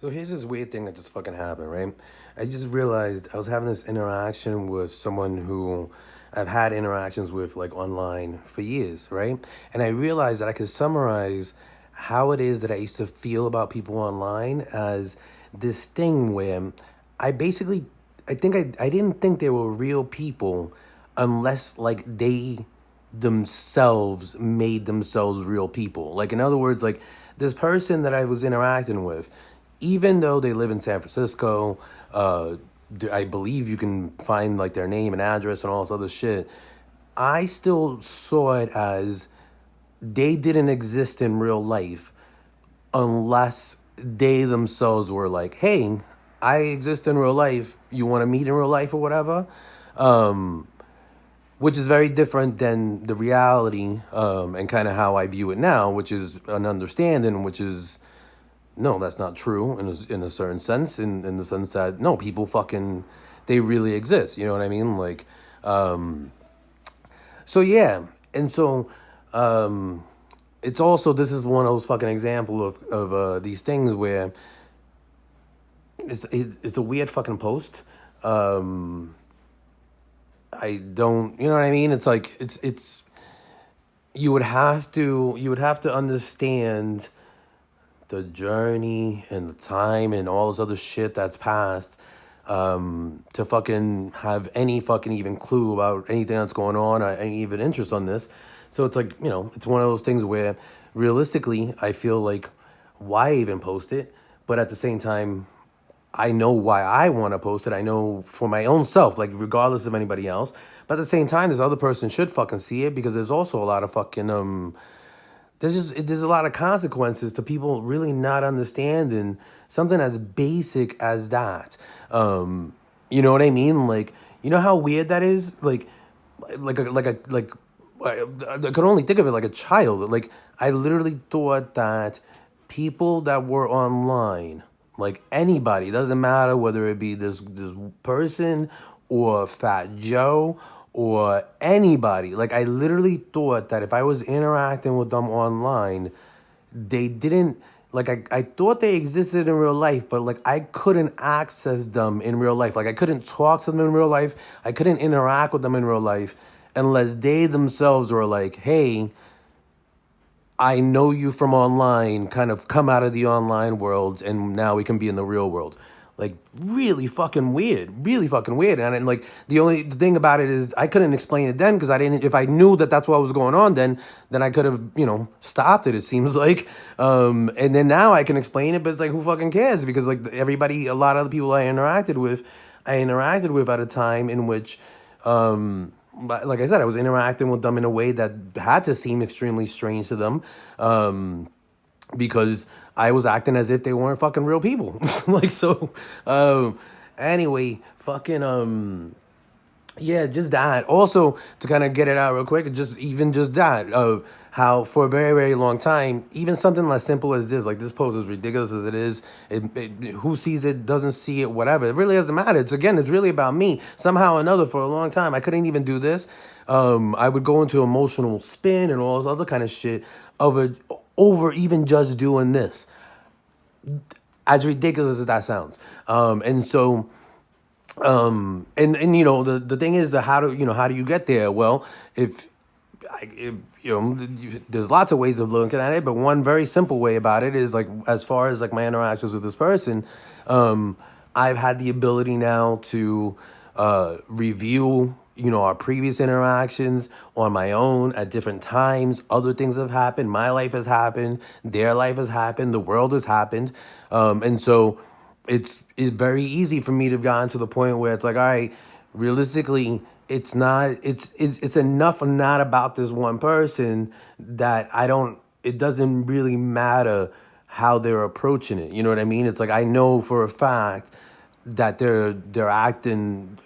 So here's this weird thing that just fucking happened, right? I just realized I was having this interaction with someone who I've had interactions with like online for years, right? And I realized that I could summarize how it is that I used to feel about people online as this thing where I basically I didn't think they were real people unless like they themselves made themselves real people. Like in other words, like this person that I was interacting with, even though they live in San Francisco, I believe you can find like their name and address and all this other shit. I still saw it as they didn't exist in real life unless they themselves were like, hey, I exist in real life. You want to meet in real life or whatever? Which is very different than the reality and kind of how I view it now, which is an understanding, which is no, that's not true in a certain sense, in the sense that no, people fucking they really exist. You know what I mean? Like, so yeah, and so it's also this is one of those fucking example of these things where it's a weird fucking post. I don't, you know what I mean? It's like it's you would have to understand the journey and the time and all this other shit that's passed to fucking have any fucking even clue about anything that's going on or any even interest on this. So it's like, it's one of those things where realistically, I feel like why even post it? But at the same time, I know why I want to post it. I know for my own self, like regardless of anybody else. But at the same time, this other person should fucking see it because there's also a lot of fucking there's a lot of consequences to people really not understanding something as basic as that. You know what I mean? Like, you know how weird that is? Like I could only think of it like a child. Like I literally thought that people that were online, like anybody, doesn't matter whether it be this person or Fat Joe or anybody. Like I literally thought that if I was interacting with them online, they didn't I thought they existed in real life, but like I couldn't access them in real life. Like I couldn't talk to them in real life. I couldn't interact with them in real life unless they themselves were like, hey, I know you from online, kind of come out of the online world, and now we can be in the real world. Like really fucking weird, really fucking weird. And like the thing about it is I couldn't explain it then because I didn't. If I knew that that's what was going on, then I could have stopped it. It seems like, and then now I can explain it, but it's like who fucking cares? Because like everybody, a lot of the people I interacted with at a time in which but like I said, I was interacting with them in a way that had to seem extremely strange to them, because I was acting as if they weren't fucking real people. like so. Anyway, fucking yeah, just that. Also, to kind of get it out real quick, just that of how for a very very long time, even something as simple as this, like this post, as ridiculous as it is, who sees it doesn't see it, whatever. It really doesn't matter. It's really about me. Somehow or another, for a long time, I couldn't even do this. I would go into emotional spin and all this other kind of shit over even just doing this, as ridiculous as that sounds. And so and the thing is, how do you get there? Well, if there's lots of ways of looking at it, but one very simple way about it is like as far as like my interactions with this person, I've had the ability now to review our previous interactions on my own at different times. Other things have happened. My life has happened. Their life has happened. The world has happened. And so it's very easy for me to have gotten to the point where it's like, all right, realistically, it's enough not about this one person that it doesn't really matter how they're approaching it. You know what I mean? It's like I know for a fact that they're acting.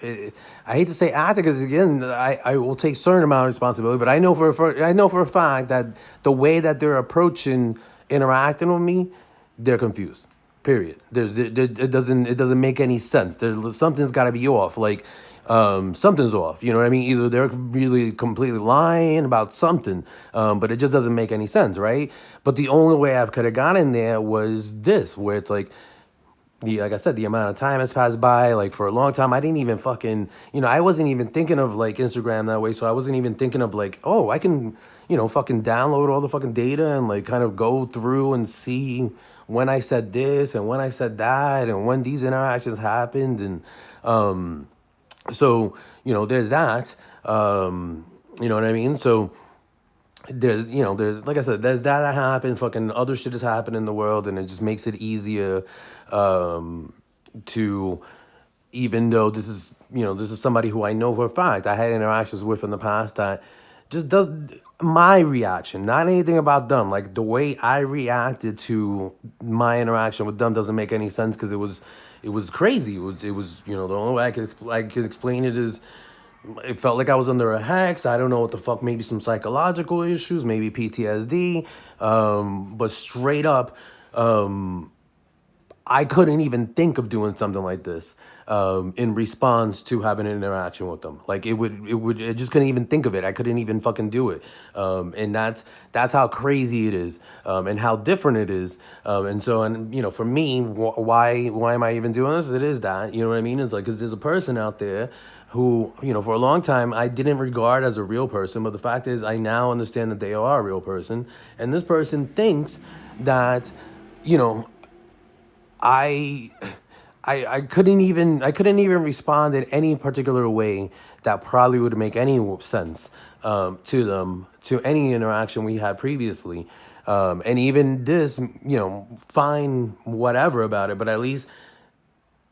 I hate to say acting because again, I will take certain amount of responsibility, but I know for a fact that the way that they're approaching interacting with me, they're confused. Period. It doesn't make any sense. Something's got to be off. Like something's off. You know what I mean? Either they're really completely lying about something, but it just doesn't make any sense, right? But the only way I could have gotten there was this, where it's like like I said, the amount of time has passed by. Like for a long time, I didn't even fucking, I wasn't even thinking of like Instagram that way. So I wasn't even thinking of like, oh, I can, fucking download all the fucking data and like kind of go through and see when I said this and when I said that and when these interactions happened. And so, there's that. You know what I mean? So there's like I said, there's that happened. Fucking other shit has happened in the world, and it just makes it easier to, even though this is somebody who I know for a fact I had interactions with in the past, that just does my reaction, not anything about them. Like the way I reacted to my interaction with them doesn't make any sense because it was crazy. It was the only way I could explain it is it felt like I was under a hex. I don't know what the fuck, maybe some psychological issues, maybe PTSD. But straight up, I couldn't even think of doing something like this in response to having an interaction with them. Like I just couldn't even think of it. I couldn't even fucking do it. And that's how crazy it is, and how different it is. And for me, why am I even doing this? It is that, you know what I mean? It's like, because there's a person out there who, for a long time I didn't regard as a real person, but the fact is I now understand that they are a real person, and this person thinks that, you know, I I couldn't even respond in any particular way that probably would make any sense to them, to any interaction we had previously, and even this, fine, whatever about it, but at least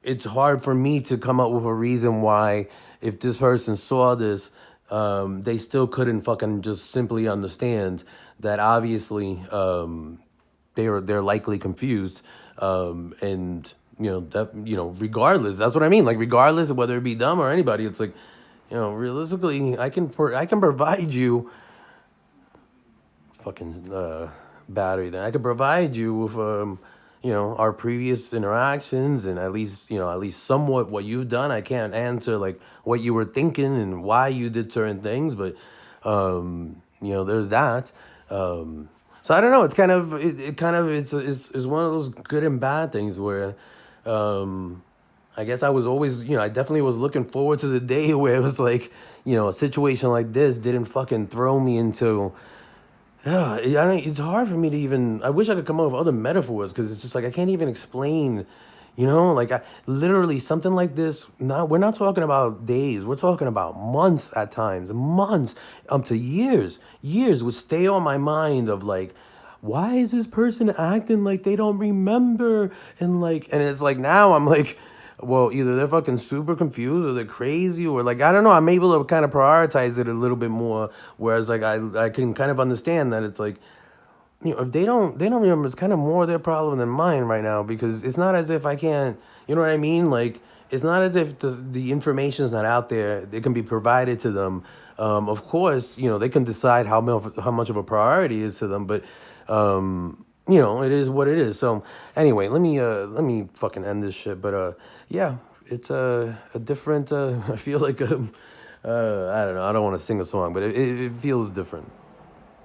it's hard for me to come up with a reason why, if this person saw this, they still couldn't fucking just simply understand that obviously they're likely confused, and that regardless, that's what I mean. Like regardless of whether it be them or anybody, it's like, realistically, I can provide you fucking battery. Then I could provide you with our previous interactions, and at least somewhat what you've done. I can't answer like what you were thinking and why you did certain things, but there's that. So I don't know. It's kind of it's one of those good and bad things where I guess I was always, I definitely was looking forward to the day where it was like, a situation like this didn't fucking throw me into. Yeah, it's hard for me to even. I wish I could come up with other metaphors because it's just like I can't even explain. Like literally something like this. Not we're not talking about days. We're talking about months at times, months, to years. Years would stay on my mind of like, why is this person acting like they don't remember? And it's like now I'm like, well, either they're fucking super confused or they're crazy, or like I don't know. I'm able to kind of prioritize it a little bit more. Whereas like I can kind of understand that it's like, if they don't remember, it's kind of more their problem than mine right now, because it's not as if I can't, you know what I mean? Like it's not as if the information is not out there. It can be provided to them. Of course, they can decide how much of a priority it is to them, but it is what it is. So anyway, let me fucking end this shit. But yeah, it's a different. I feel like I don't know. I don't want to sing a song, but it feels different.